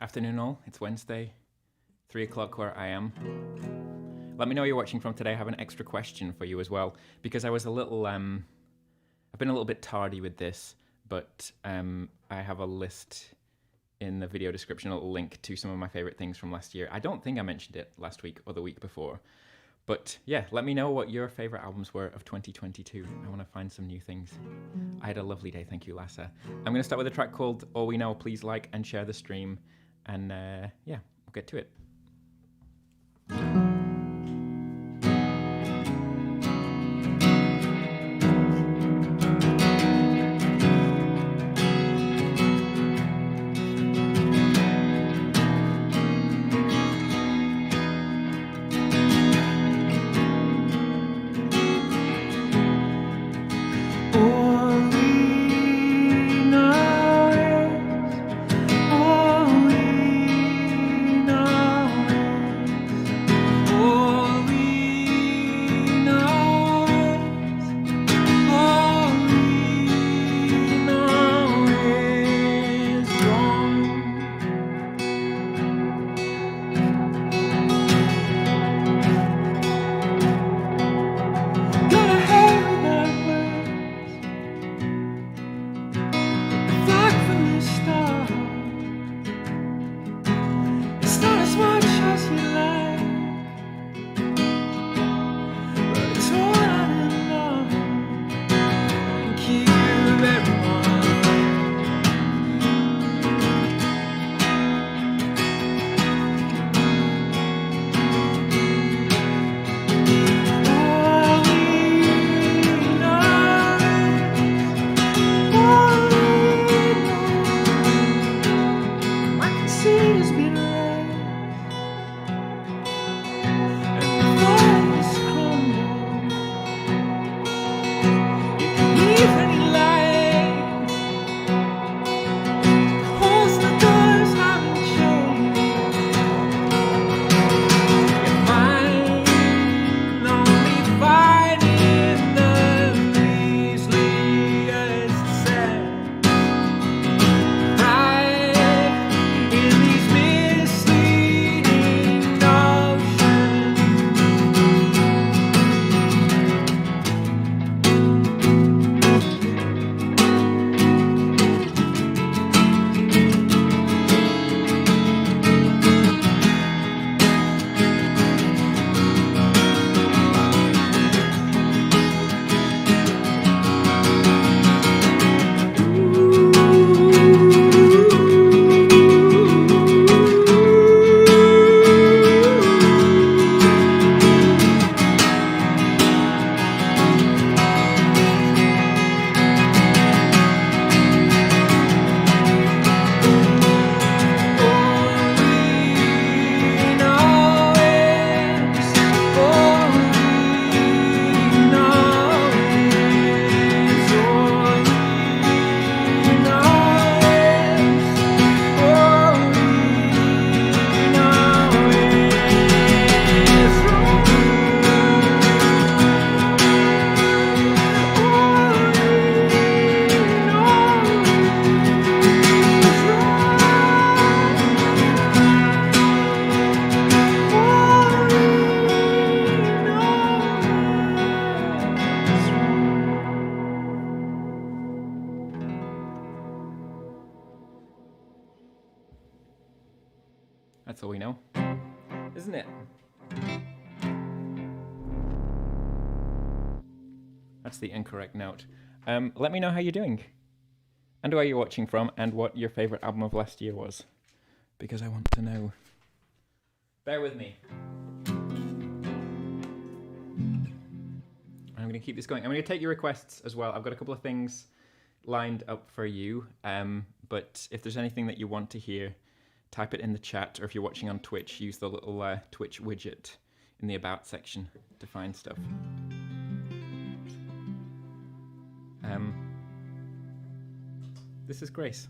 Afternoon all, it's Wednesday, 3 o'clock where I am. Let me know where you're watching from today. I have an extra question for you as well, because I was a little, I've been a little bit tardy with this, but I have a list in the video description, a little link to some of my favorite things from last year. I don't think I mentioned it last week or the week before, but yeah, let me know what your favorite albums were of 2022. I want to find some new things. I had a lovely day, thank you, Lassa. I'm going to start with a track called All We Know. Please like and share the stream, and yeah, we'll get to it. That's all we know, isn't it? That's the incorrect note. Let me know how you're doing, and where you're watching from, and what your favorite album of last year was, because I want to know. Bear with me. I'm going to keep this going. I'm going to take your requests as well. I've got a couple of things lined up for you, but if there's anything that you want to hear, type it in the chat, or if you're watching on Twitch, use the little Twitch widget in the About section to find stuff. This is Grace.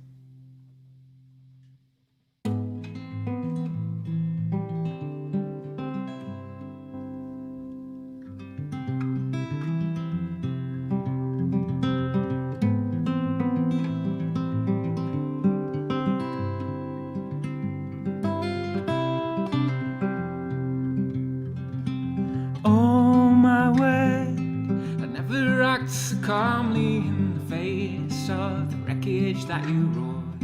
so calmly in the face of the wreckage that you wrought.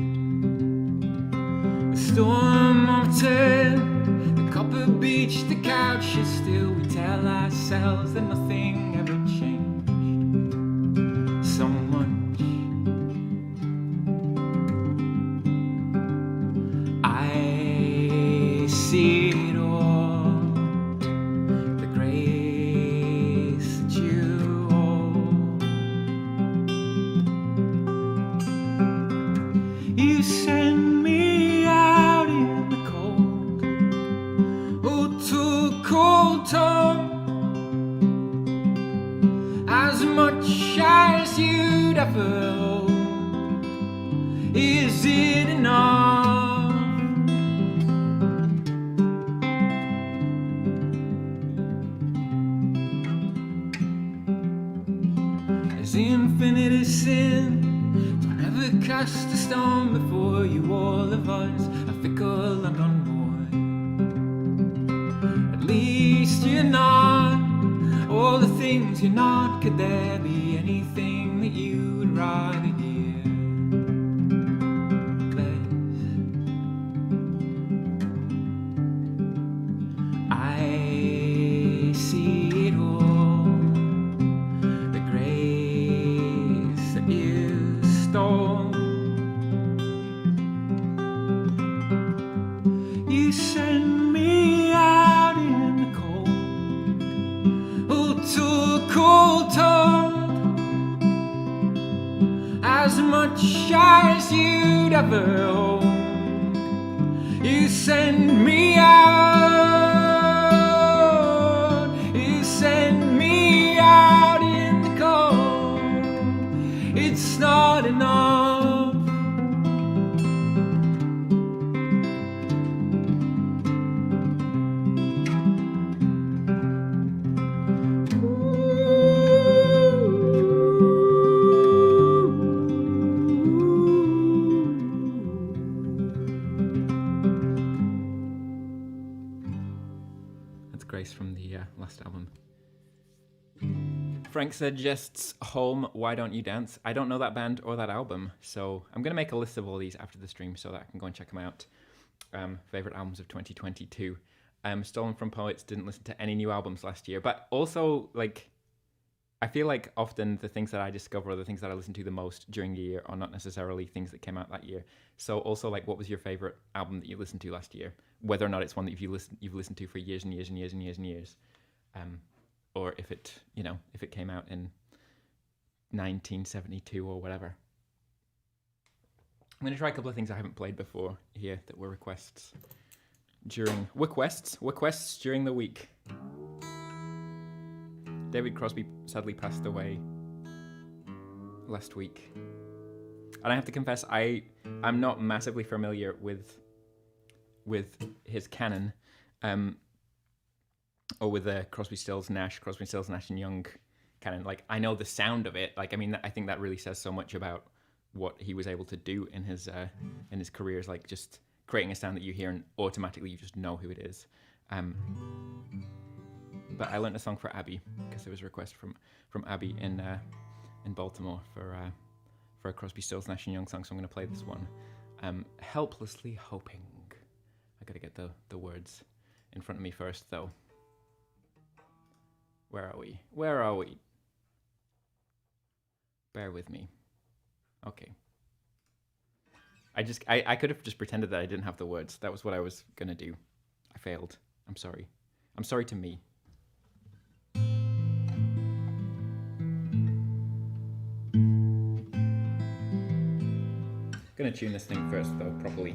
The storm altered, the copper beach, the couch is still. We tell ourselves that nothing ever changed so much. I see it all, the grace that you hold. You send me out in the cold, oh, to a cold tone, as much as you'd ever hold. Is it enough? As infinite as sin, don't ever cast a stone before you. All of us are fickle and unborn. At least you're not all the things you're not. Could there be anything that you would rather hear less? I see it all, the grace that you stole. You send me out in the cold, oh, to a cold tone, as much as you'd ever hold. You send me out, you send me out in the cold. It's not enough. That's Grace from the last album. Frank suggests Home, Why Don't You Dance? I don't know that band or that album, so I'm going to make a list of all these after the stream so that I can go and check them out. Favorite albums of 2022. Stolen from Poets, didn't listen to any new albums last year, but also, like, I feel like often the things that I discover or the things that I listen to the most during the year are not necessarily things that came out that year. So also, like, what was your favorite album that you listened to last year? Whether or not it's one that you've listened to for years and years and years and years and years. Or if it, you know, if it came out in 1972 or whatever. I'm going to try a couple of things I haven't played before here that were requests during the week. David Crosby sadly passed away last week. And I have to confess, I'm not massively familiar with his canon. Or with the Crosby, Stills, Nash and Young canon. Like, I know the sound of it. Like, I mean, I think that really says so much about what he was able to do in his career, is like just creating a sound that you hear and automatically you just know who it is. But I learned a song for Abby because there was a request from Abby in Baltimore for a Crosby, Stills, Nash and Young song, so I'm going to play this one. Helplessly Hoping. I got to get the words in front of me first, though. Where are we? Bear with me. Okay. I could have just pretended that I didn't have the words. That was what I was gonna do. I failed. I'm sorry. I'm sorry to me. Gonna tune this thing first, though, properly.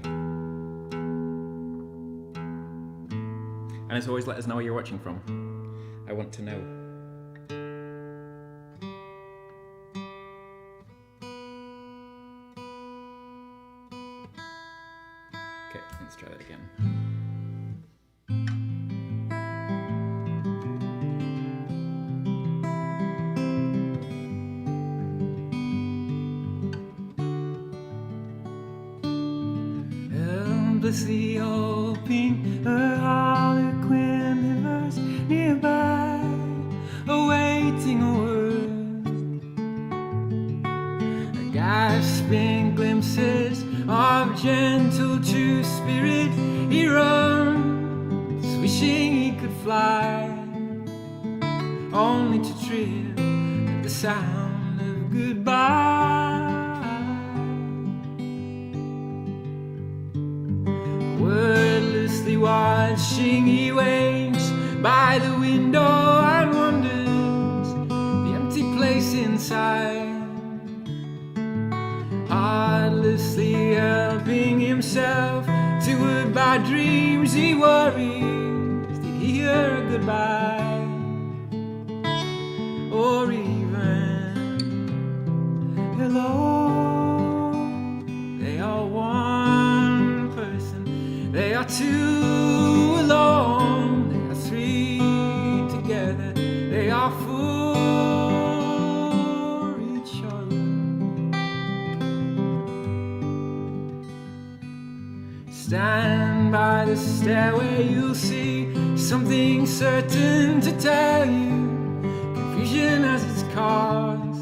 And as always, let us know where you're watching from. I want to know. Okay, let's try that again. Helplessly hoping a harlequin lives nearby, awaiting a word gentle true spirit, he runs, wishing he could fly, only to trip at the sound of goodbye. Wordlessly watching, he waits by the window and wonders the empty place inside. Heartlessly helping himself to goodbye dreams, he worries, did he hear a goodbye? Or even hello? They are one person, they are two alone, they are three together, they are for each other. Stand by the stairway, you'll see something certain to tell you. Confusion has its cost.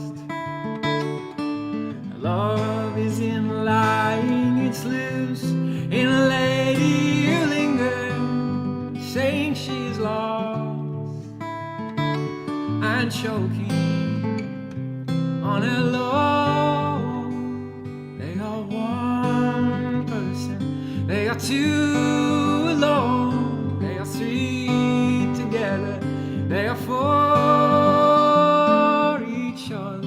Love is in lying, it's loose in a lady who lingers, saying she's lost and choking on her love. They are one person, they are two alone, they are three together, they are for each other.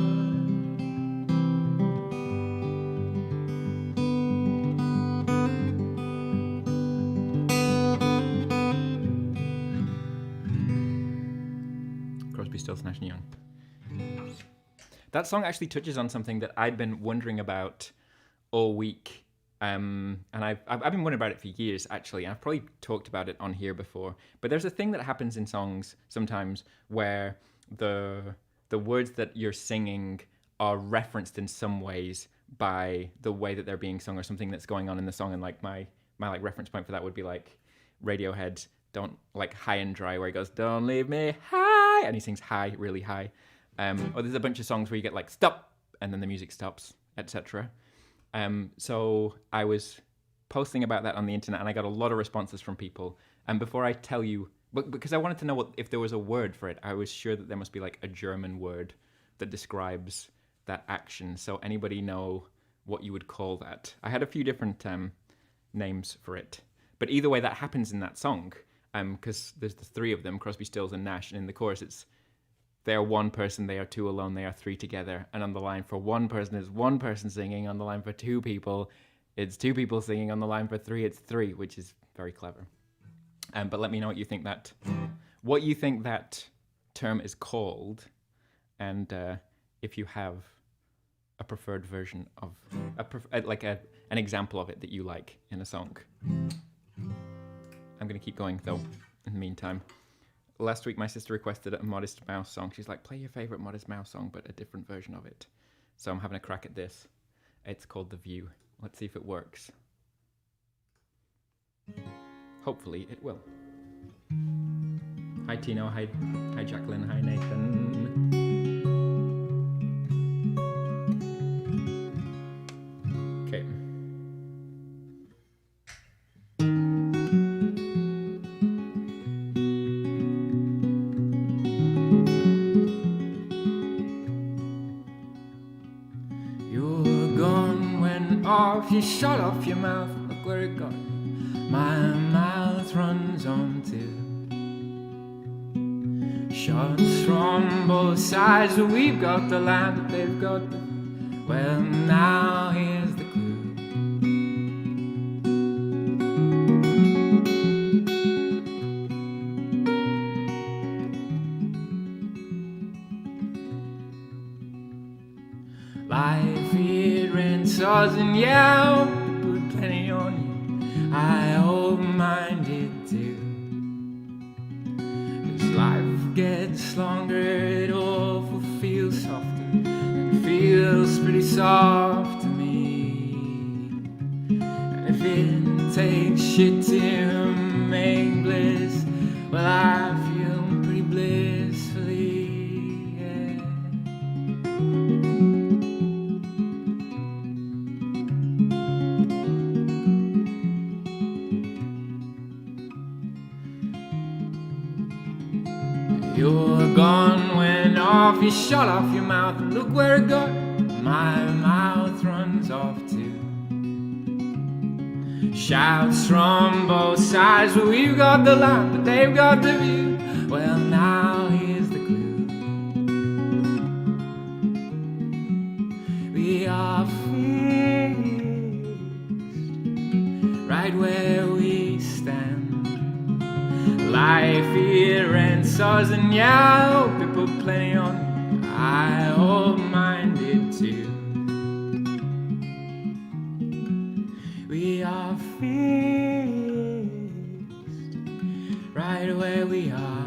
Crosby, Stills, Nash & Young. That song actually touches on something that I'd been wondering about all week. And I've been wondering about it for years, actually, and I've probably talked about it on here before. But there's a thing that happens in songs sometimes where the words that you're singing are referenced in some ways by the way that they're being sung or something that's going on in the song. And like my like reference point for that would be like Radiohead, don't like High and Dry, where he goes, "Don't leave me high," and he sings high, really high. Or there's a bunch of songs where you get like stop, and then the music stops, etc. So I was posting about that on the internet, and I got a lot of responses from people. And before I tell you, because I wanted to know if there was a word for it, I was sure that there must be like a German word that describes that action. So anybody know what you would call that? I had a few different names for it, but either way, that happens in that song. Because there's the three of them, Crosby, Stills, and Nash, and in the chorus it's they are one person, they are two alone, they are three together. And on the line for one person, it's one person singing. On the line for two people, it's two people singing. On the line for three, it's three, which is very clever. But let me know what you think that term is called, and if you have a preferred version of an example of it that you like in a song. I'm going to keep going, though, in the meantime. Last week, my sister requested a Modest Mouse song. She's like, play your favourite Modest Mouse song, but a different version of it. So I'm having a crack at this. It's called The View. Let's see if it works. Hopefully, it will. Hi, Tino. Hi, Jacqueline. Hi, Nathan. Okay. You shut off your mouth, look where it got me. My mouth runs on too. Shots from both sides, but we've got the land that they've got the... Well, now here's the clue. Life, it rents us, and yeah, I'll put plenty on you. I hope mine did too. As life gets longer, it all feels softer. It feels pretty soft to me. And if it takes shit to make bliss, well, I feel pretty blissfully, yeah. You're gone when off, you shot off your mouth. Look where it got, my mouth runs off too. Shouts from both sides, well, we've got the land, but they've got the view. Well, now here's the clue. We are fixed right where we stand. Life here rents us, and yeah, I hope it put plenty on. I hope mine did too. We are fixed right where we are.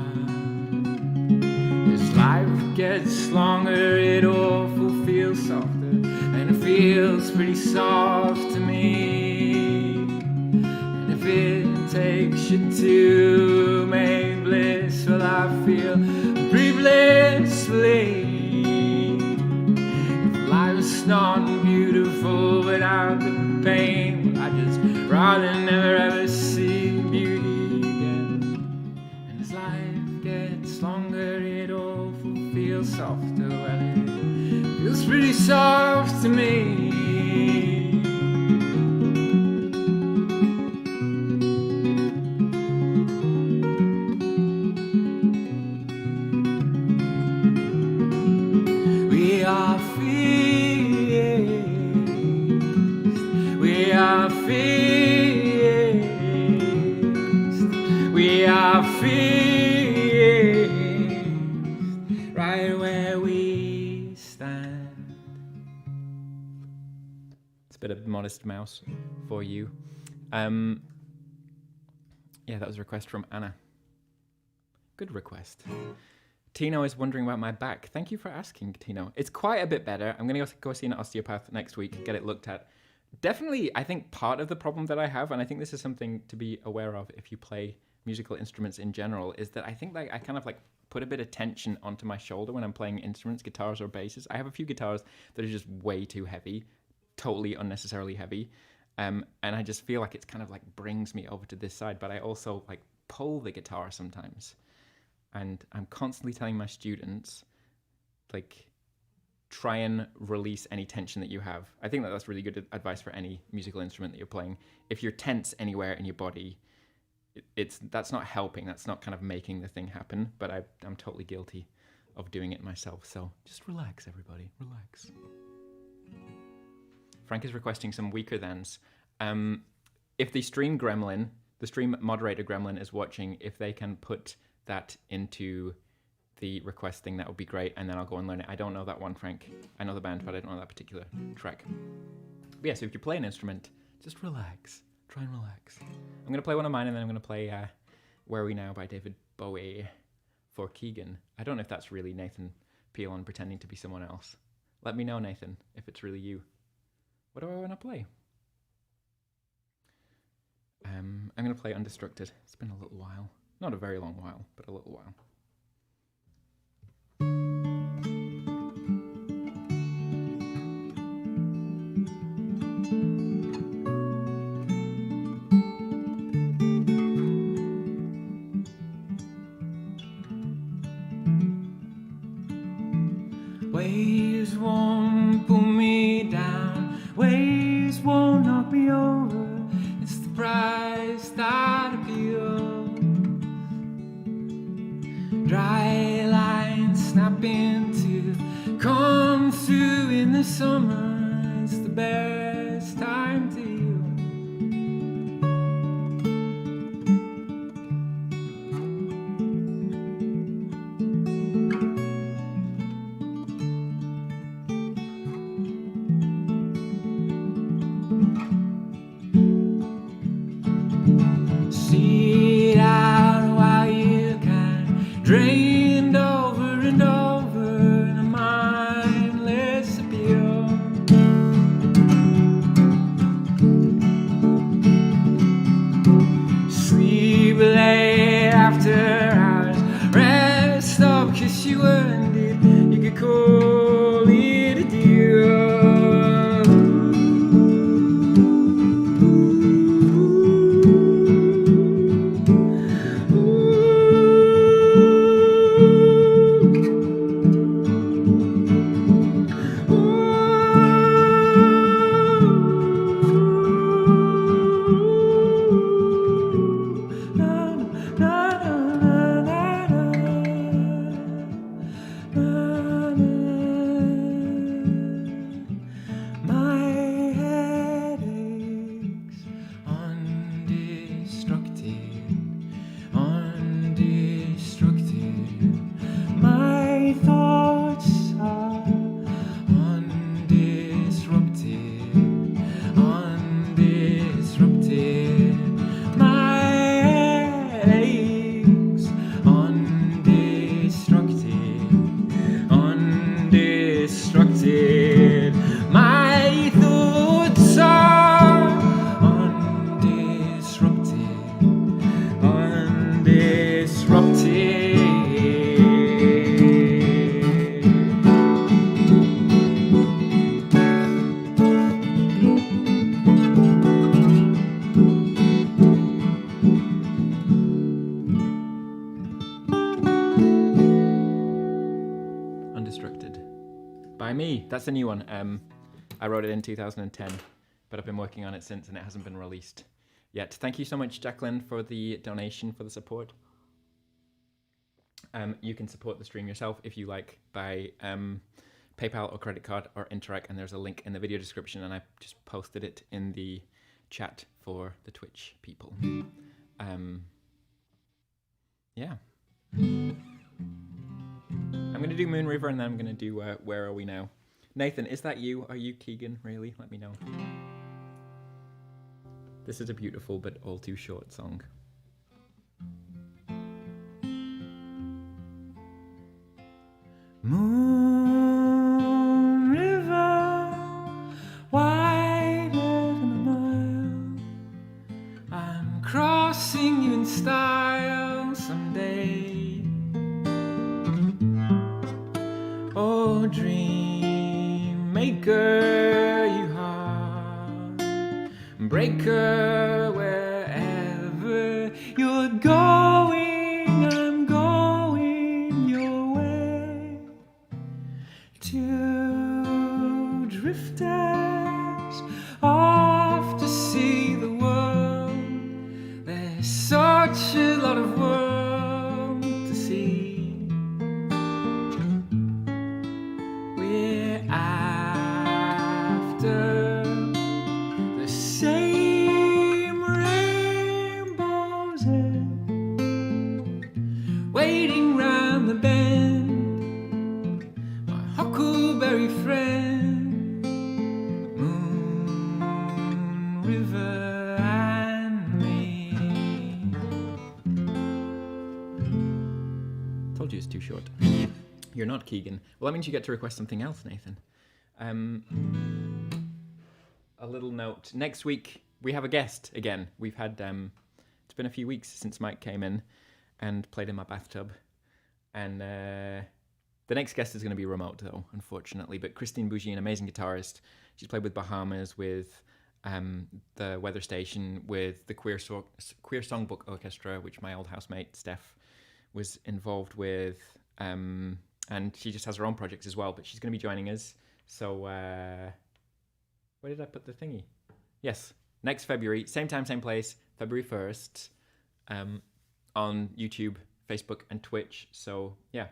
As life gets longer, it awful feels softer, and it feels pretty soft to me. And if it takes you to make bliss, well, I feel pretty blissfully. If life's not beautiful without the pain, well, I just rather never ever see beauty again. And as life gets longer, it awful feels softer. Well, it feels pretty soft to me. We are fixed. We are fixed. We are fixed right where we stand. It's a bit of Modest Mouse for you. Yeah, that was a request from Anna. Good request. Tino is wondering about my back. Thank you for asking, Tino. It's quite a bit better. I'm going to go see an osteopath next week, get it looked at. Definitely, I think part of the problem that I have, and I think this is something to be aware of if you play musical instruments in general, is that I think like I kind of like put a bit of tension onto my shoulder when I'm playing instruments, guitars or basses. I have a few guitars that are just way too heavy, totally unnecessarily heavy. And I just feel like it's kind of like brings me over to this side, but I also like pull the guitar sometimes. And I'm constantly telling my students, like, try and release any tension that you have. I think that that's really good advice for any musical instrument that you're playing. If you're tense anywhere in your body, that's not helping. That's not kind of making the thing happen. But I'm totally guilty of doing it myself. So just relax, everybody. Relax. Frank is requesting some weaker thans. If the stream moderator gremlin is watching, if they can put that into the request thing, that would be great, and then I'll go and learn it. I don't know that one, Frank. I know the band, but I don't know that particular track. But yeah, so if you play an instrument, just relax. Try and relax. I'm going to play one of mine, and then I'm going to play Where Are We Now by David Bowie for Keegan. I don't know if that's really Nathan Peelon pretending to be someone else. Let me know, Nathan, if it's really you. What do I want to play? I'm going to play Undestructed. It's been a little while. Not a very long while, but a little while. Waves won't pull me down, waves won't knock me over. It's the price that appeals. Dry lines snapping to come through in the summer. It's the best time to heal. See it out while you can, drained over and over in a mindless appeal. me. That's a new one. I wrote it in 2010, but I've been working on it since and it hasn't been released yet. Thank you so much, Jacqueline, for the donation, for the support. You can support the stream yourself if you like by PayPal or credit card or Interac, and there's a link in the video description, and I just posted it in the chat for the Twitch people. Yeah. I'm going to do Moon River, and then I'm going to do Where Are We Now? Nathan, is that you? Are you Keegan, really? Let me know. This is a beautiful but all too short song. Moon River, wider than a mile, I'm crossing you in style someday. Oh, dream maker, you heart breaker, wherever you're going, I'm going your way. Two drifters off to see the world. There's such a lot of world to see. We're after the same rainbows, waiting round the bend. My huckleberry friend, Moon River and me. Told you it's too short. You're not Keegan. Well, that means you get to request something else, Nathan. A little note. Next week, we have a guest again. We've had, it's been a few weeks since Mike came in and played in my bathtub. And the next guest is going to be remote, though, unfortunately. But Christine Bougie, an amazing guitarist. She's played with Bahamas, with the Weather Station, with the Queer Songbook Orchestra, which my old housemate, Steph, was involved with. And she just has her own projects as well, but she's going to be joining us. So, where did I put the thingy? Yes, next February, same time, same place, February 1st, on YouTube, Facebook, and Twitch. So, yeah,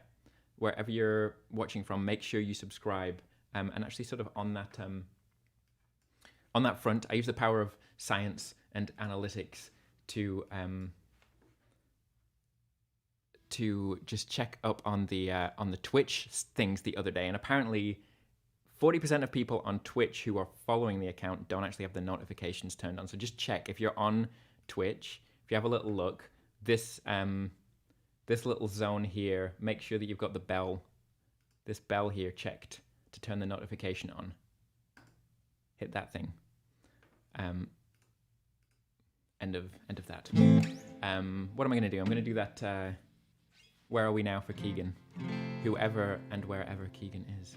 wherever you're watching from, make sure you subscribe. And actually, sort of on that front, I use the power of science and analytics to just check up on the Twitch things the other day, and apparently 40% of people on Twitch who are following the account don't actually have the notifications turned on. So just check if you're on Twitch. If you have a little look, this little zone here, make sure that you've got the bell, this bell here checked to turn the notification on. Hit that thing. End of that. What am I going to do? I'm going to do that. Where Are We Now for Keegan? Whoever and wherever Keegan is.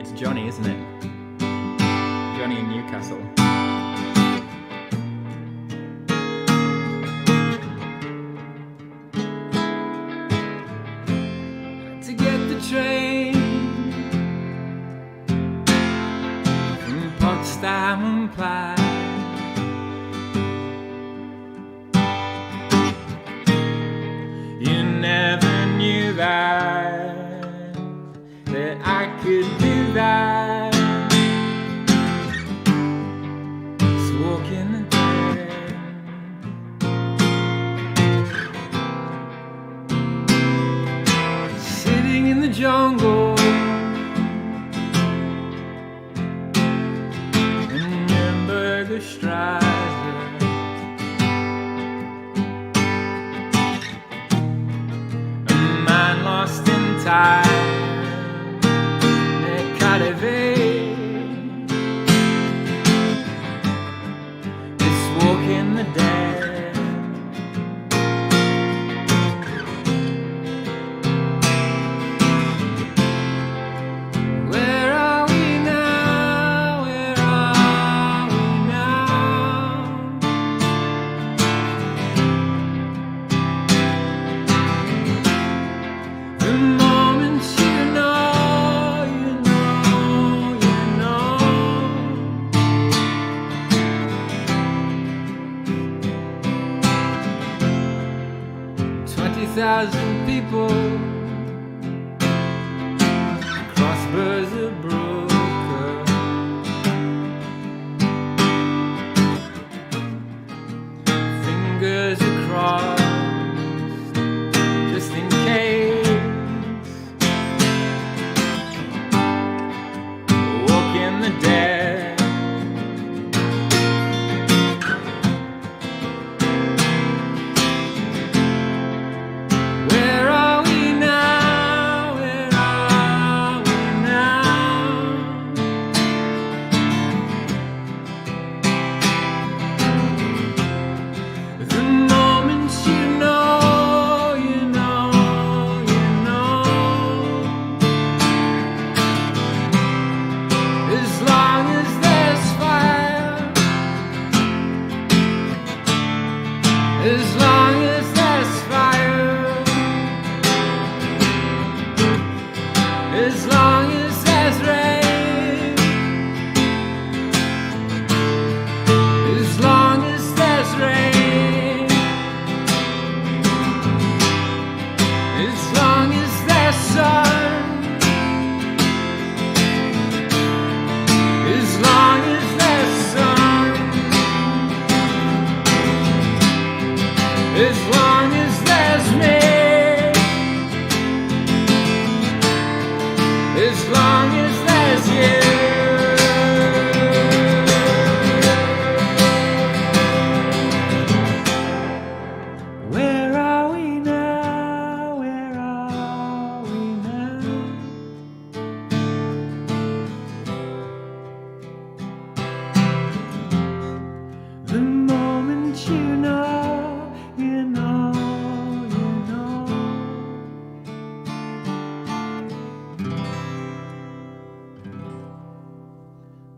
It's Johnny, isn't it? Johnny in Newcastle. To get the train from Potsdam and Plaid, you never knew that I could do that. Just walk in the dead, sitting in the jungle in Nürnberger Straße. A man lost in time. This walk in the dead. Where are we now? 50,000 people. Crossbars are broken. Fingers are crossed, just in case. Walking the dead. Where are we now? Where are we now? The moment you know, you know, you know. As long as there's fire, as long as there's fire, as long as there's rain, as long as there's rain, as long as there's sun, as long as there's sun, as long as there's me, as long as there's you. Where are we now? Where are we now? The moment you know, you know, you know.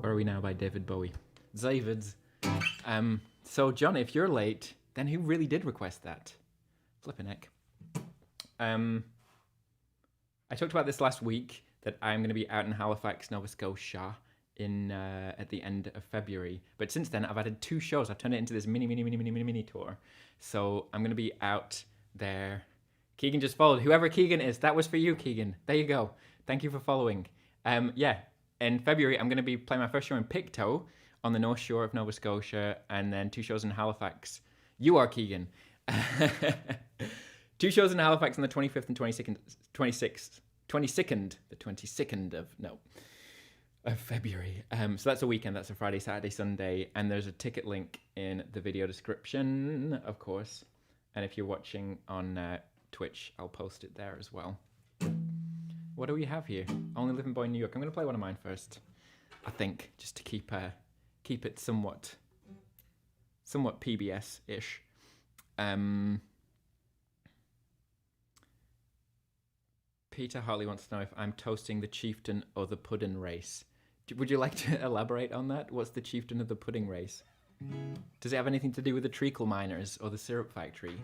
Where Are We Now by David Bowie. David's. So John, if you're late, then who really did request that? Flippin' heck. I talked about this last week, that I'm going to be out in Halifax, Nova Scotia in at the end of February. But since then, I've added 2 shows. I've turned it into this mini tour. So I'm going to be out there. Keegan just followed. Whoever Keegan is, that was for you, Keegan. There you go. Thank you for following. Yeah, in February, I'm going to be playing my first show in PICTOU on the North Shore of Nova Scotia, and then 2 shows in Halifax. You are Keegan. 2 shows in Halifax on the 25th and 22nd of February. So that's a weekend. That's a Friday, Saturday, Sunday, and there's a ticket link in the video description, of course. And if you're watching on Twitch, I'll post it there as well. What do we have here? Only Living Boy in New York. I'm going to play one of mine first, I think, just to keep it somewhat PBS-ish. Peter Hartley wants to know if I'm toasting the chieftain or the pudding race. Would you like to elaborate on that? What's the chieftain of the pudding race? Does it have anything to do with the treacle miners or the syrup factory?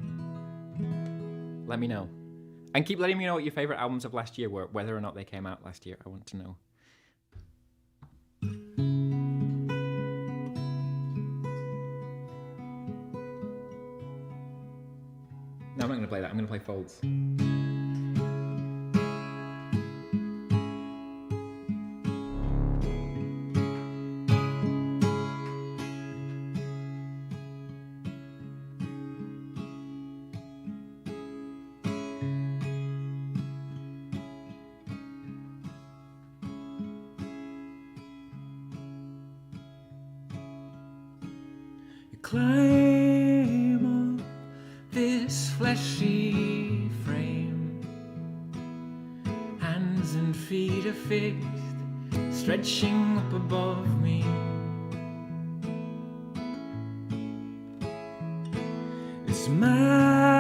Let me know. And keep letting me know what your favourite albums of last year were, whether or not they came out last year. I want to know. No, I'm not going to play that. I'm going to play Folds. Climb up this fleshy frame, hands and feet are fixed, stretching up above me. This man-made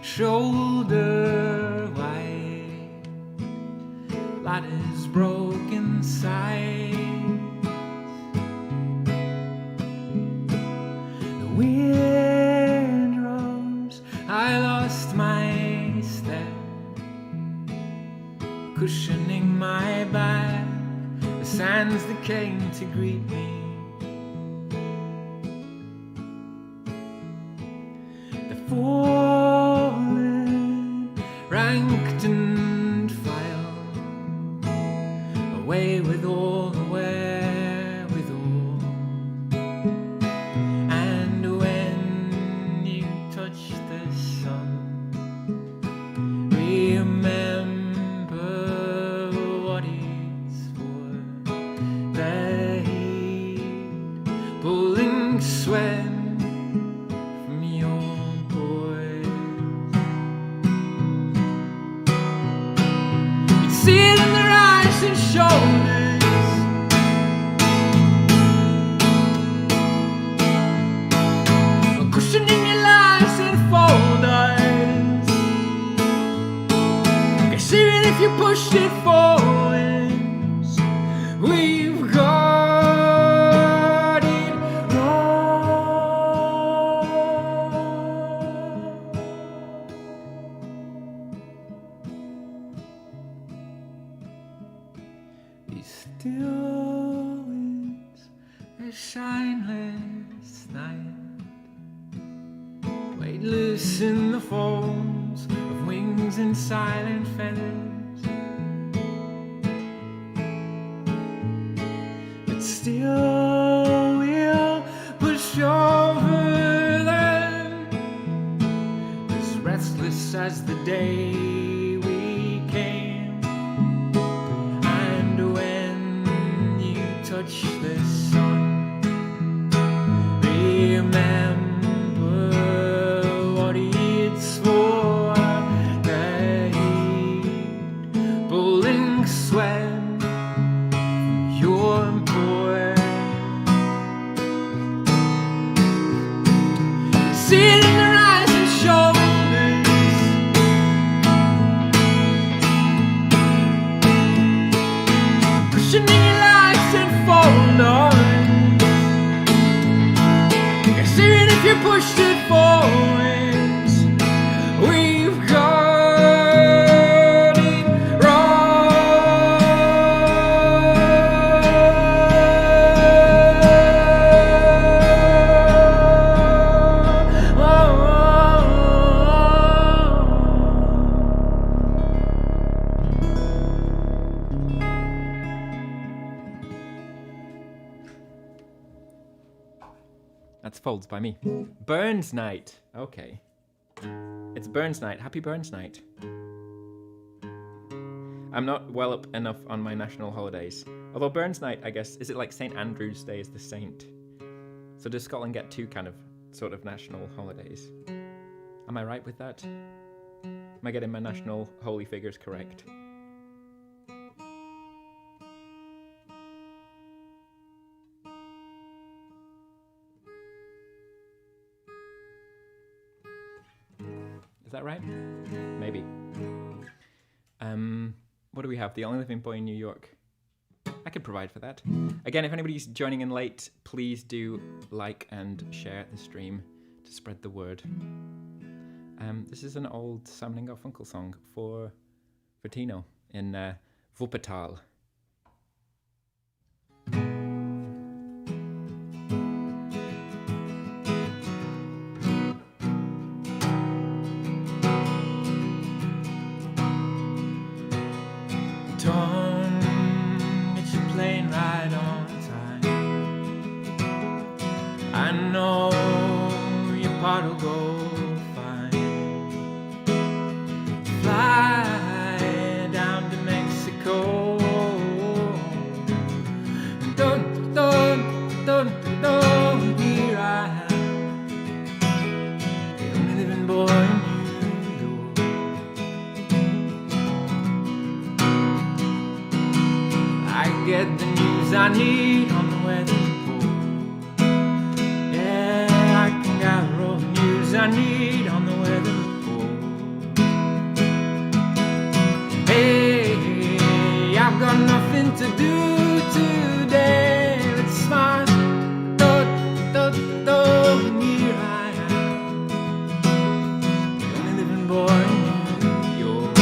shoulder wide, ladders broken sides. Wind rose, I lost my step, cushioning my back, the sands that came to greet me. The you pushed it forwards, we've got it wrong. These still winds, a shineless night, weightless in the folds of wings and silent feathers, but still we'll push over them, as restless as the day we came. And when you touch the sun, remember what it's for, the heat, pulling sweat from your pores. See it in their eyes and shoulders, cushioning your lives and fold on. Even if you pushed it forwards, we've got it That's Folds by me. Burns Night. Okay. It's Burns Night. Happy Burns Night. I'm not well up enough on my national holidays. Although Burns Night, I guess, is it like St. Andrew's Day is the saint? So does Scotland get two kind of sort of national holidays? Am I right with that? Am I getting my national holy figures correct? Is that right? Maybe. What do we have? The Only Living Boy in New York. I could provide for that. Again, if anybody's joining in late, please do like and share the stream to spread the word. This is an old Simon and Garfunkel song for Tino in Wuppertal. Tom, get your plane right on time. I know your part will go fine. Fly down to Mexico. Dun, dun, dun, dun, here I am, the only living boy in New York. I get the news I need on the weather report. Yeah, I can gather all the news I need on the weather report. Hey, I've got nothing to do today. Let's smile, do, do, do, and here I am, the only living boy in New York.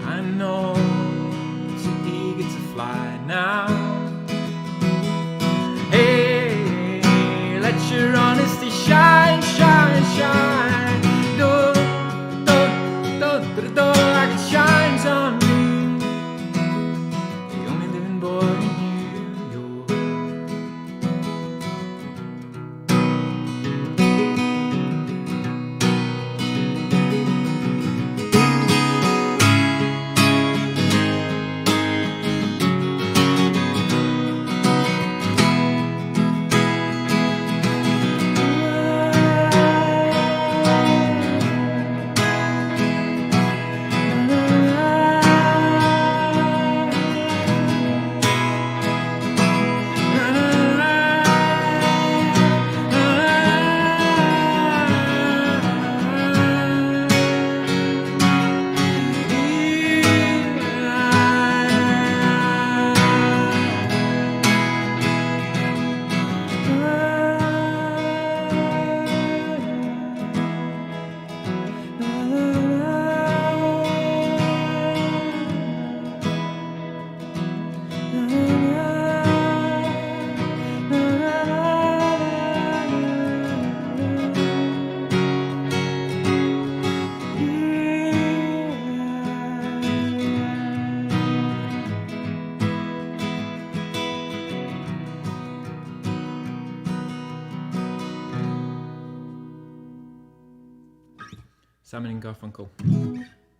I know you're eager to fly now. but the door like it shines on you, the only living boy in New York. Simon and Garfunkel,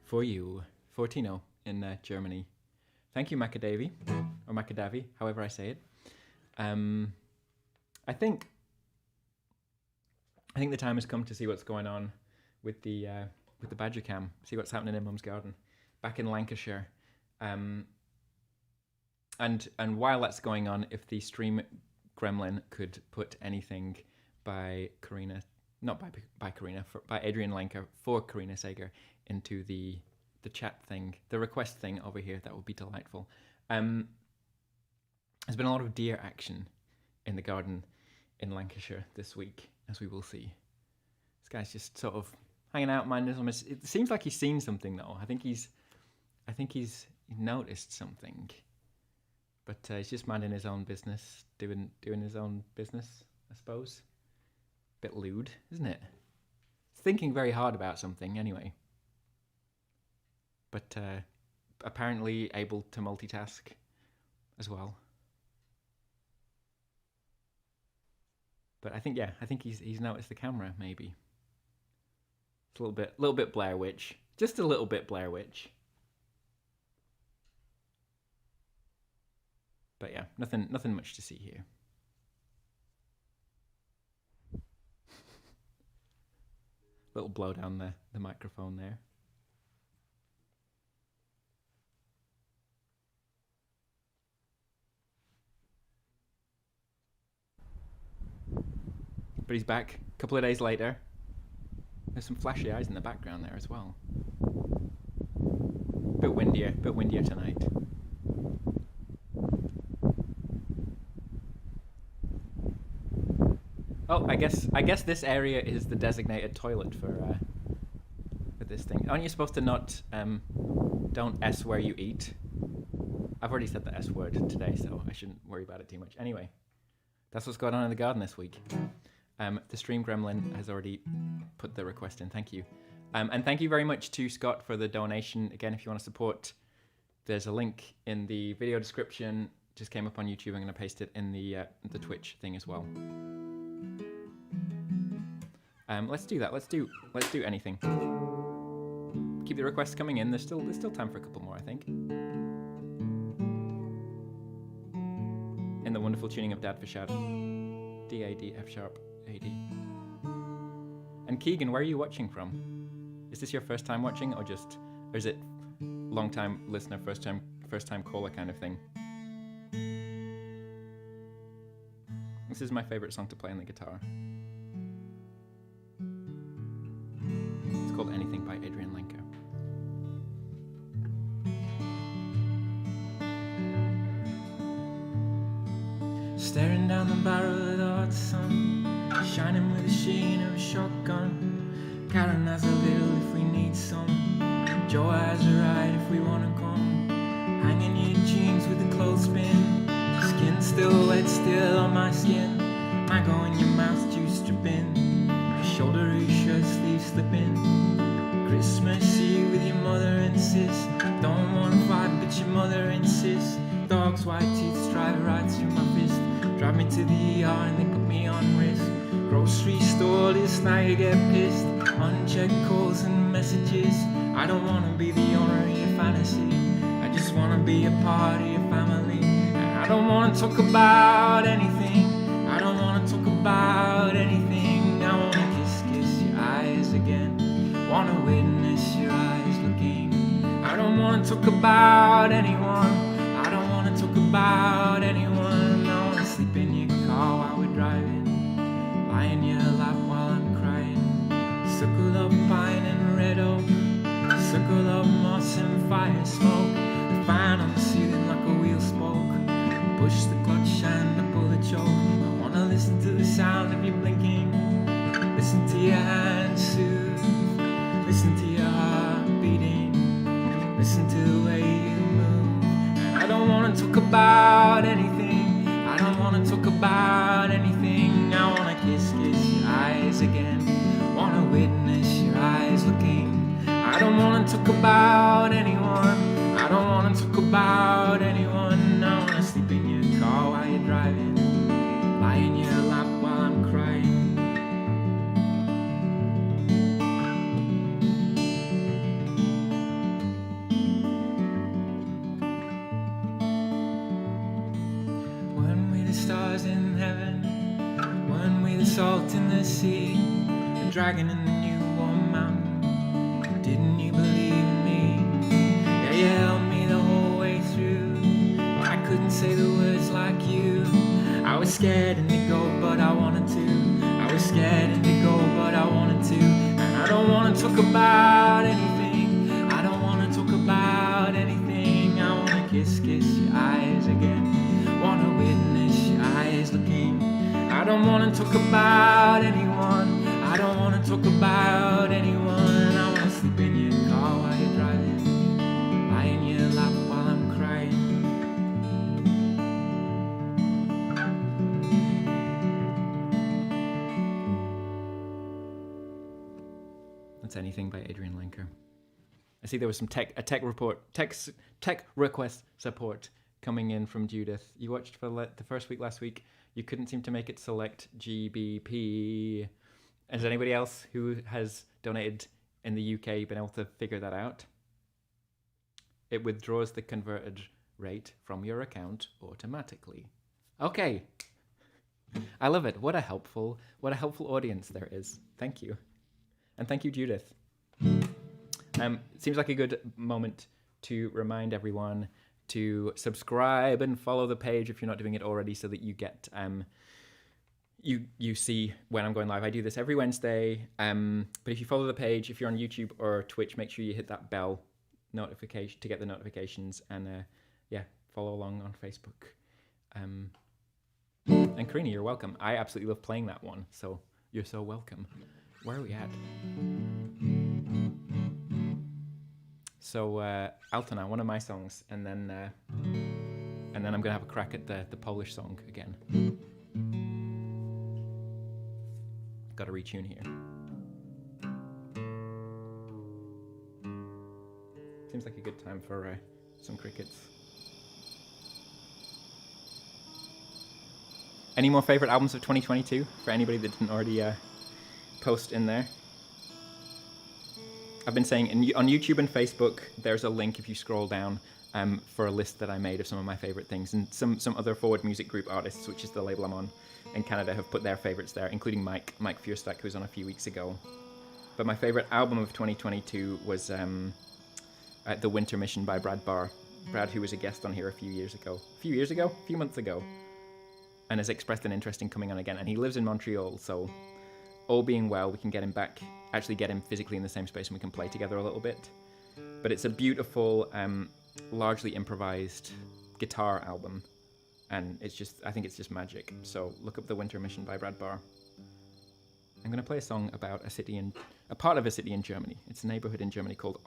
for you, for Tino in Germany. Thank you, Macadavi, or Macadavi, however I say it. I think the time has come to see what's going on with the Badger Cam. See what's happening in Mum's Garden, back in Lancashire. And while that's going on, if the stream gremlin could put anything by Karina. Not by Karina, by Adrian Lenker for Karina Sager into the chat thing, the request thing over here, that would be delightful. There's been a lot of deer action in the garden in Lancashire this week, as we will see. This guy's just sort of hanging out, minding his own business. It seems like he's seen something though. I think he's noticed something, but he's just minding his own business, doing his own business, I suppose. Bit lewd, isn't it? Thinking very hard about something anyway. But apparently able to multitask as well. But I think he's noticed the camera, maybe. It's a little bit Blair Witch. Just a little bit Blair Witch. But yeah, nothing much to see here. Little blow down the microphone there. But he's back a couple of days later. There's some flashy eyes in the background there as well. Bit windier tonight. Oh, I guess this area is the designated toilet for this thing. Aren't you supposed to not don't S where you eat? I've already said the S word today, so I shouldn't worry about it too much. Anyway, that's what's going on in the garden this week. The stream gremlin has already put the request in. Thank you, and thank you very much to Scott for the donation. Again, if you want to support, there's a link in the video description. Just came up on YouTube. I'm going to paste it in the Twitch thing as well. Let's do that. Let's do anything. Keep the requests coming in. There's still time for a couple more, I think. In the wonderful tuning of Dad for Shad. D-A-D F sharp A-D. And Keegan, where are you watching from? Is this your first time watching, or is it long time listener, first time caller kind of thing? This is my favorite song to play on the guitar. It's called Anything by Adrian Lenker. Staring down the barrel of the hot sun, shining with the sheen of a shotgun. Karen has a bill if we need some. Joe has a ride if we wanna come. Hanging your jeans with the clothespin. Skin still wet, still on my skin. Mango in your mouth, juice dripping. Shoulder of your shirt sleeve slipping. Christmas Eve with your mother insist. Don't wanna fight, but your mother insists. Dog's white teeth drive right through my fist. Drive me to the ER and they put me on risk. Grocery store this night, you get pissed. Unchecked calls and messages. I don't wanna be the owner of your fantasy. I just wanna be a part of your family. And I don't wanna talk about anything. I don't wanna talk about anything. I wanna kiss your eyes again. Wanna witness your eyes looking. I don't wanna talk about anyone. I don't wanna talk about anyone. I wanna sleep in your car while we're driving. Lie in your lap while I'm crying. Circle of pine and red oak. Circle of moss and fire smoke. The fan on the ceiling like a wheel spoke. Push the clutch and I pull the choke. I wanna listen to the sound of you blinking. Listen to your hands soothe. Listen to your heart beating. Listen to the way you move. And I don't wanna talk about anything. I don't wanna talk about anything. I wanna kiss your eyes again. Wanna witness your eyes looking. I don't wanna talk about anyone. I don't wanna talk about anyone. I wanna sleep in your car while you're driving. Lie in your lap while I'm crying. Weren't we the stars in heaven? Weren't we the salt in the sea? The dragon in the new warm mountain. Didn't you believe in me? Yeah, you held me the whole way through. I couldn't say the words like you. I was scared and to go, but I wanted to. I was scared and to go, but I wanted to. And I don't wanna talk about anything. I don't wanna talk about anything. I wanna kiss your eyes again. Wanna witness your eyes looking. I don't wanna talk about anyone. I don't wanna talk about anyone. I wanna sleep in your car while you're driving. Lie in your lap while I'm crying. That's Anything by Adrian Lenker. I see there was some tech request support coming in from Judith. You watched for the first week last week. You couldn't seem to make it select GBP. Has anybody else who has donated in the UK been able to figure that out? It withdraws the converted rate from your account automatically. Okay. I love it. What a helpful audience there is. Thank you. And thank you, Judith. Seems like a good moment to remind everyone to subscribe and follow the page if you're not doing it already, so that you get you see when I'm going live. I do this every Wednesday, but if you follow the page, if you're on YouTube or Twitch, make sure you hit that bell notification to get the notifications, and follow along on Facebook. And Karina, you're welcome. I absolutely love playing that one, so you're so welcome. Where are we at? So Altona, one of my songs, and then I'm gonna have a crack at the Polish song again. Got to retune here. Seems like a good time for some crickets. Any more favorite albums of 2022 for anybody that didn't already post in there? I've been saying on YouTube and Facebook, there's a link if you scroll down for a list that I made of some of my favorite things, and some other Forward Music Group artists, which is the label I'm on in Canada, have put their favorites there, including Mike Fierstack, who was on a few weeks ago. But my favorite album of 2022 was The Winter Mission by Brad Barr. Brad, who was a guest on here a few months ago, and has expressed an interest in coming on again. And he lives in Montreal, so all being well, we can get him back, actually get him physically in the same space, and we can play together a little bit. But it's a beautiful, largely improvised guitar album, and I think it's just magic. So look up The Winter Mission by Brad Barr. I'm going to play a song about a part of a city in Germany. It's a neighborhood in Germany called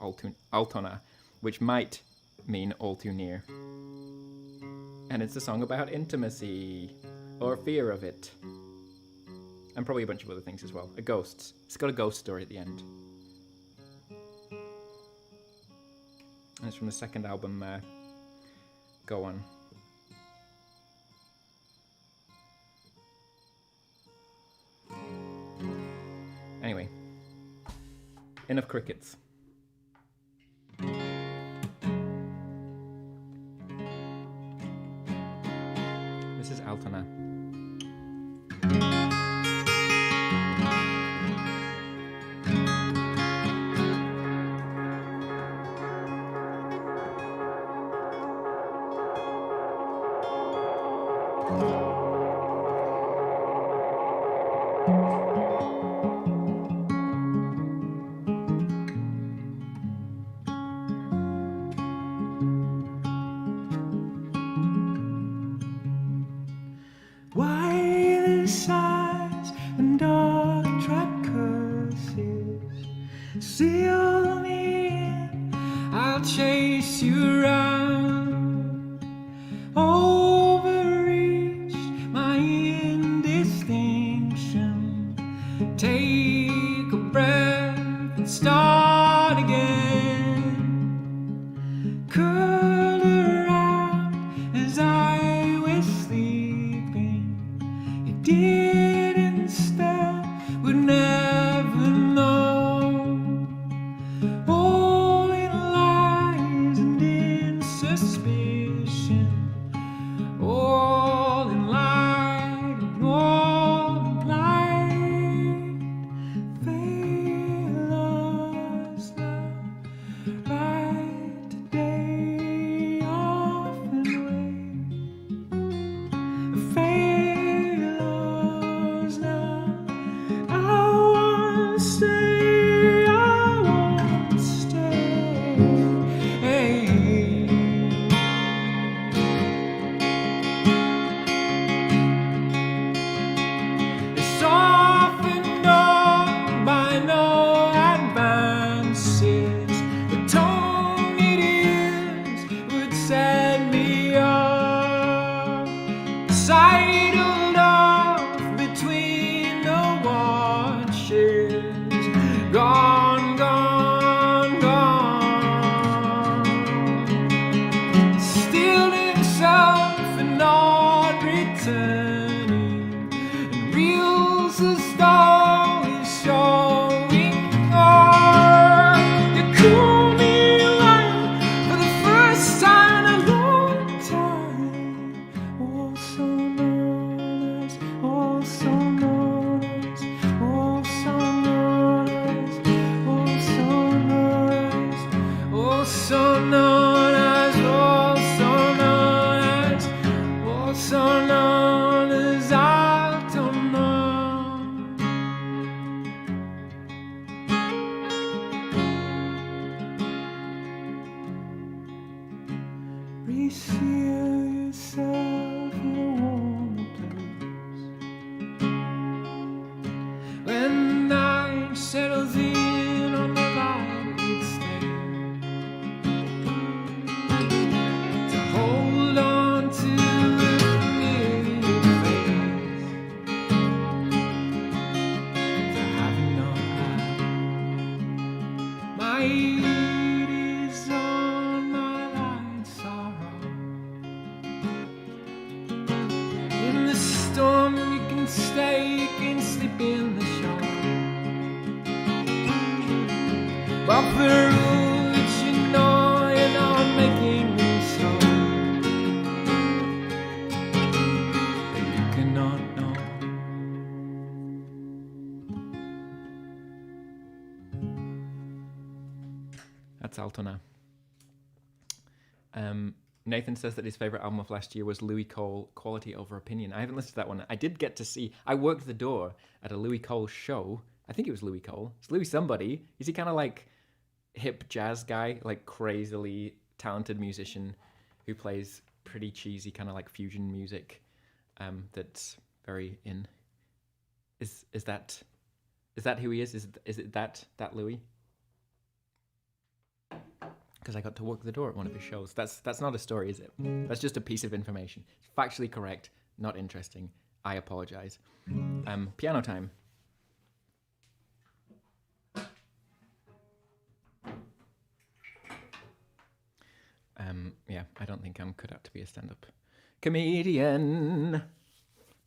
Altona, which might mean all too near. And it's a song about intimacy, or fear of it. And probably a bunch of other things as well. It's got a ghost story at the end. It's from the second album, Go On. Anyway, enough crickets. This is Altona. Wireless eyes and dark track curses seal me in. I'll chase you around. Overreached my indistinction. Take a breath and start again. Curled around as I was sleeping. Didn't spell, would never know. All in lies and in suspicion. All in light and all in light. Fail us now, right today, often wait. Fail us now. I won't stay, I won't stay. It's often known by no advances. The tone it is would set me up. Sidled off between the watches. Gone, gone, gone. Still himself and not returning. And reels as though he's showing on. You cool me away for the first time in a long time. Also known as, also known as, also known as, also known as, also known as, also known as, also known as Altona. Reseal yourself in a warmer place. When night settles in on the lighted stage, to hold on to a familiar face, to having no eye. My heat is on my light sorrow. In the storm you can stay, you can sleep in the shower. But the rule that you know you're not making me so. That you cannot know. That's Altona. Nathan says that his favorite album of last year was Louis Cole, Quality Over Opinion. I haven't listened to that one. I did get to see, I worked the door at a Louis Cole show. I think it was Louis Cole. It's Louis somebody. Is he kind of like hip jazz guy, like crazily talented musician who plays pretty cheesy kind of like fusion music that's very in. Is that who he is? Is it that Louis? Because I got to walk the door at one of his shows. That's not a story, is it? That's just a piece of information. It's factually correct, not interesting. I apologize. Piano time. yeah, I don't think I'm cut out to be a stand-up comedian.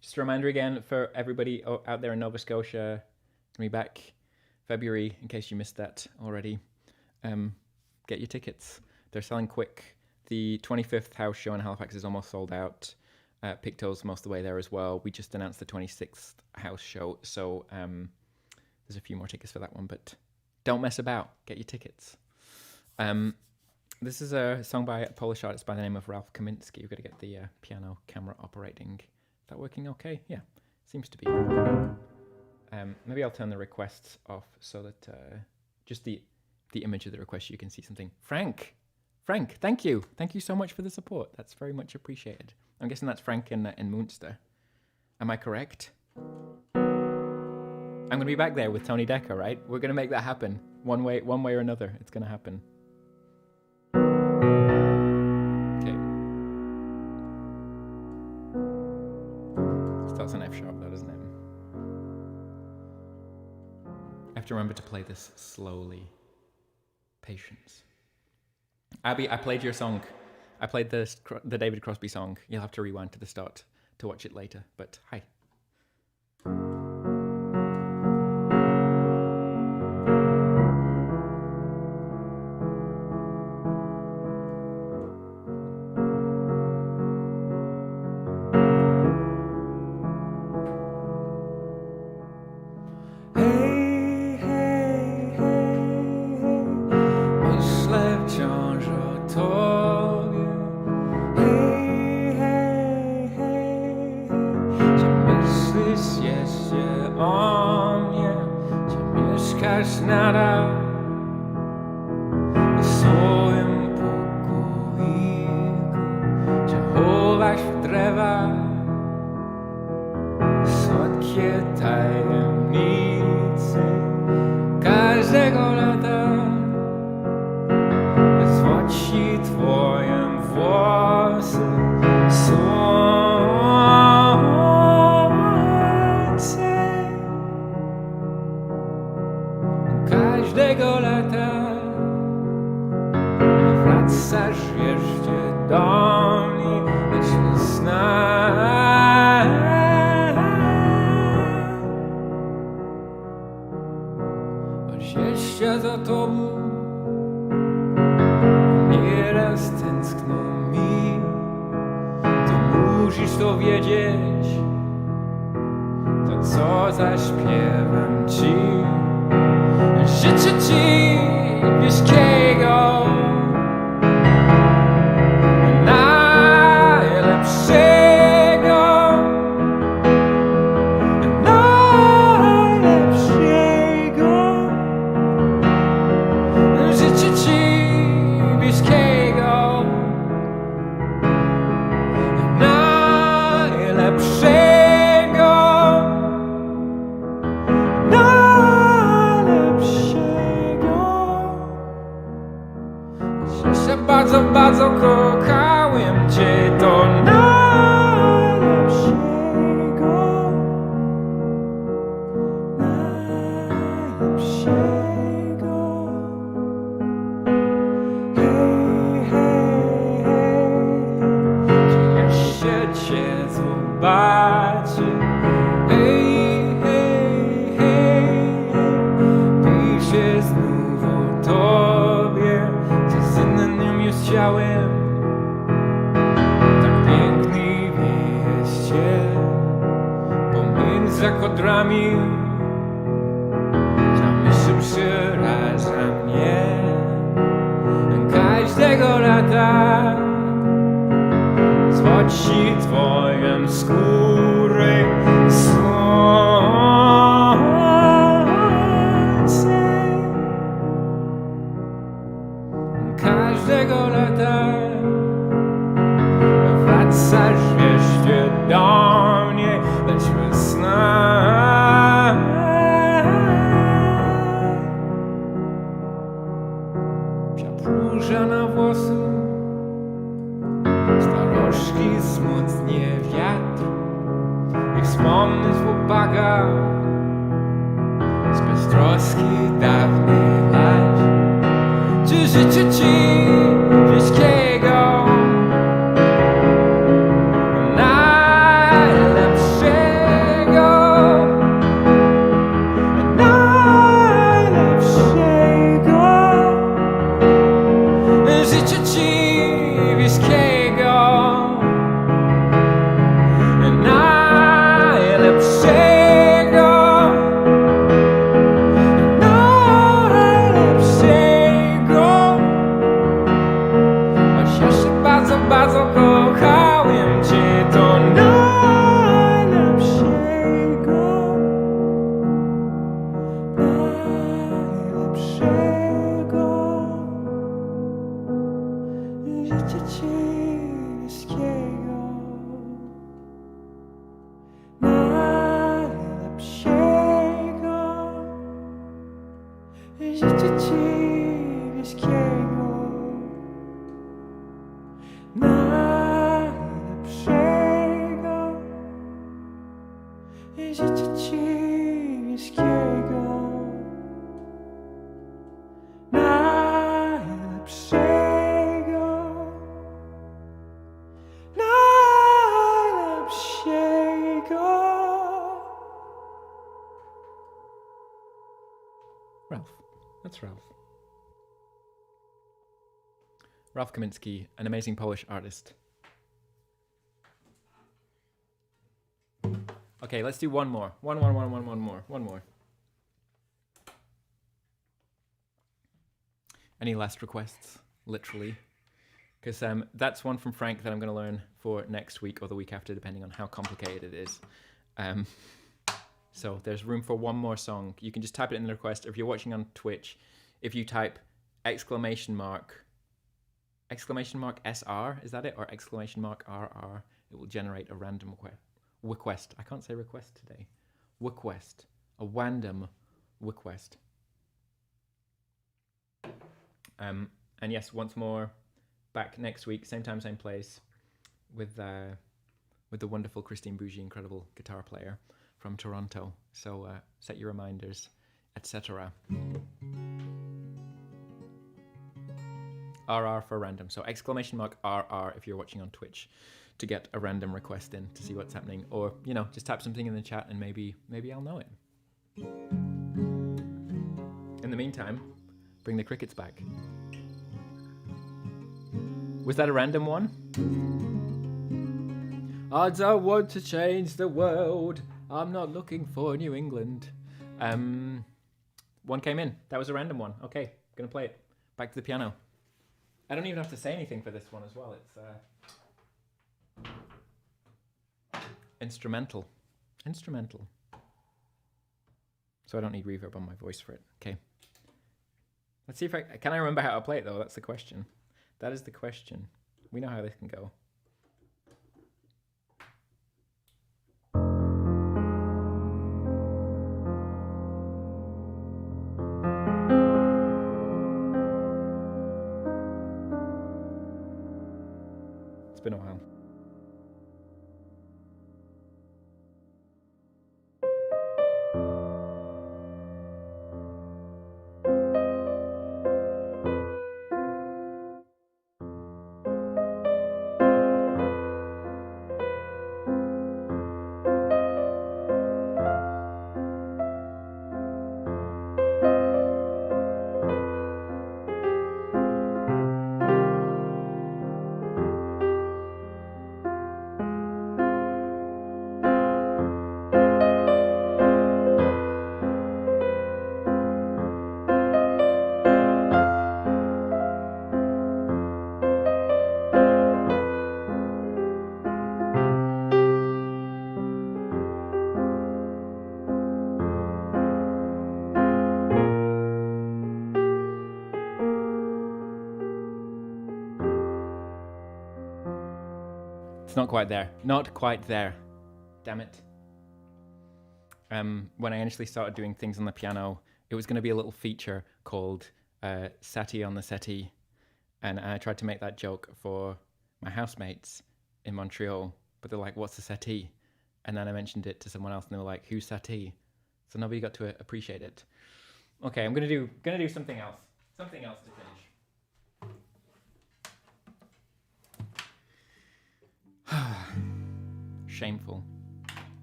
Just a reminder again for everybody out there in Nova Scotia, gonna be back February, in case you missed that already. Get your tickets. They're selling quick. The 25th house show in Halifax is almost sold out. PICTOU's most of the way there as well. We just announced the 26th house show, so there's a few more tickets for that one, but don't mess about. Get your tickets. This is a song by a Polish artist by the name of Ralph Kamiński. We've got to get the piano camera operating. Is that working okay? Yeah, seems to be. Maybe I'll turn the requests off so that just the image of the request, you can see something. Frank, thank you. Thank you so much for the support. That's very much appreciated. I'm guessing that's Frank in Munster. Am I correct? I'm going to be back there with Tony Decker, right? We're going to make that happen. One way or another, it's going to happen. Okay. Starts on F sharp, though, doesn't it? I have to remember to play this slowly. Patience. Abby, I played your song. I played the David Crosby song. You'll have to rewind to the start to watch it later, but hi. Życie ci wszystkiego Ralph. That's Ralph. Ralph Kaminski, an amazing Polish artist. Okay, let's do one more. One more. Any last requests? Literally. Because that's one from Frank that I'm going to learn for next week or the week after, depending on how complicated it is. So there's room for one more song. You can just type it in the request. If you're watching on Twitch, if you type exclamation mark SR, is that it? Or exclamation mark RR, it will generate a random request. I can't say request today. Request. A random request. And yes, once more, back next week, same time, same place, with the wonderful Christine Bougie, incredible guitar player from Toronto. So set your reminders, etc. RR for random. So exclamation mark RR if you're watching on Twitch to get a random request in to see what's happening. Or, you know, just type something in the chat and maybe I'll know it. In the meantime, bring the crickets back. Was that a random one? I don't want to change the world. I'm not looking for New England. One came in. That was a random one. Okay, gonna play it. Back to the piano. I don't even have to say anything for this one as well. It's instrumental. So I don't need reverb on my voice for it. Okay. Let's see if can I remember how to play it though? That's the question. That is the question. We know how this can go. It's been a while. It's not quite there. Not quite there. Damn it. When I initially started doing things on the piano, it was going to be a little feature called Settee on the Settee. And I tried to make that joke for my housemates in Montreal. But they're like, what's a settee? And then I mentioned it to someone else and they were like, who's settee? So nobody got to appreciate it. Okay, I'm gonna do something else. Something else to finish.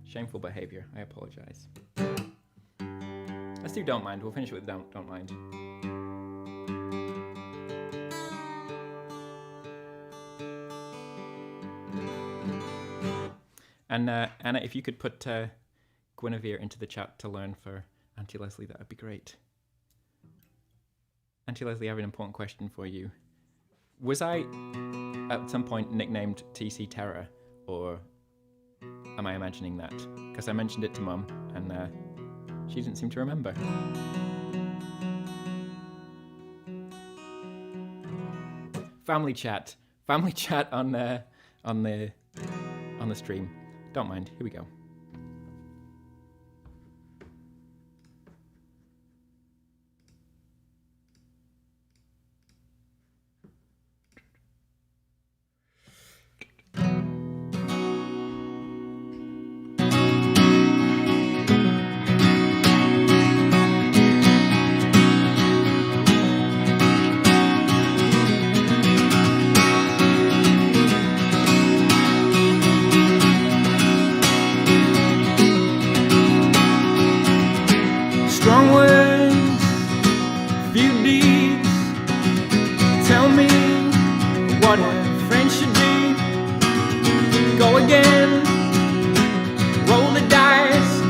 Shameful behavior. I apologize. Let's do Don't Mind. We'll finish it with Don't Mind. And Anna, if you could put Guinevere into the chat to learn for Auntie Leslie, that would be great. Auntie Leslie, I have an important question for you. Was I at some point nicknamed TC Terror, or am I imagining that? Because I mentioned it to Mum, and she didn't seem to remember. Family chat. family chat on the stream. Don't mind. Here we go. Strong words, few deeds. Tell me what a friend should be. Go again, roll the dice.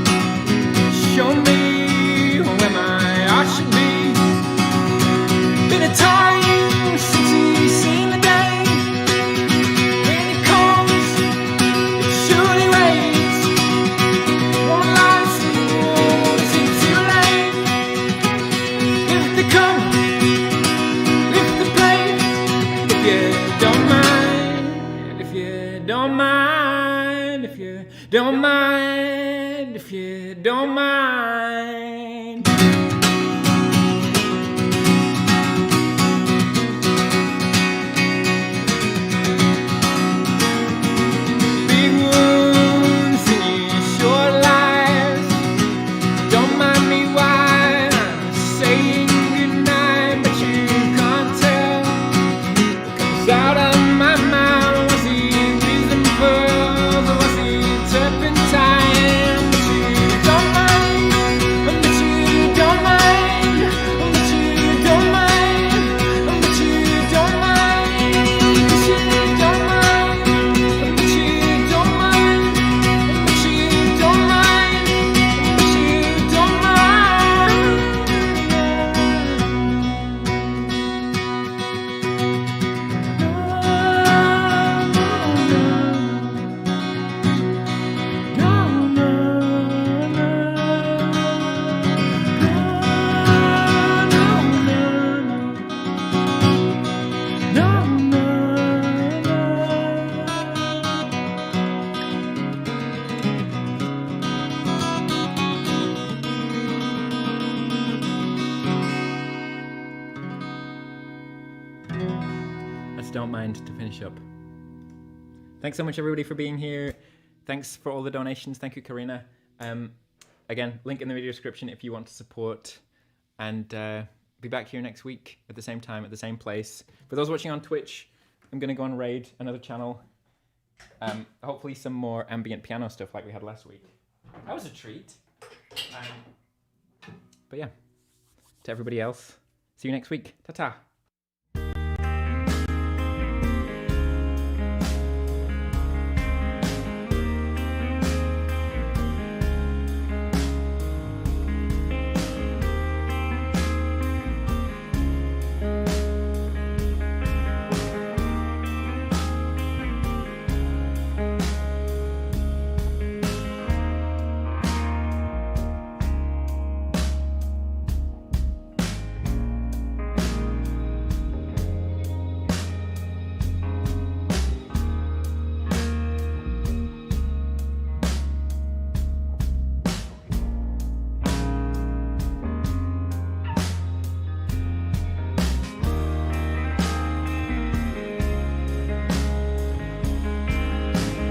Show me where my heart should be. Been a time since we've seen the day. When it comes, it surely waits. Won't last, won't seem too late. Lift the cup, lift the plate. If you don't mind, if you don't mind, if you don't mind, if you don't mind. Big wounds in your short lives. Don't mind me while I'm saying goodnight, but you can't tell. What comes out of my mouth. Was he wisdom pearls or was he turpentine? But you don't mind, but you don't mind, but you don't mind, but you don't mind, but you don't mind, but you don't mind, but you don't mind, but you don't That's Don't Mind to finish up. Thanks so much, everybody, for being here. Thanks for all the donations. Thank you, Karina. Again, link in the video description if you want to support. And be back here next week at the same time, at the same place. For those watching on Twitch, I'm going to go and raid another channel. Hopefully some more ambient piano stuff like we had last week. That was a treat. But yeah, to everybody else, see you next week. Ta-ta.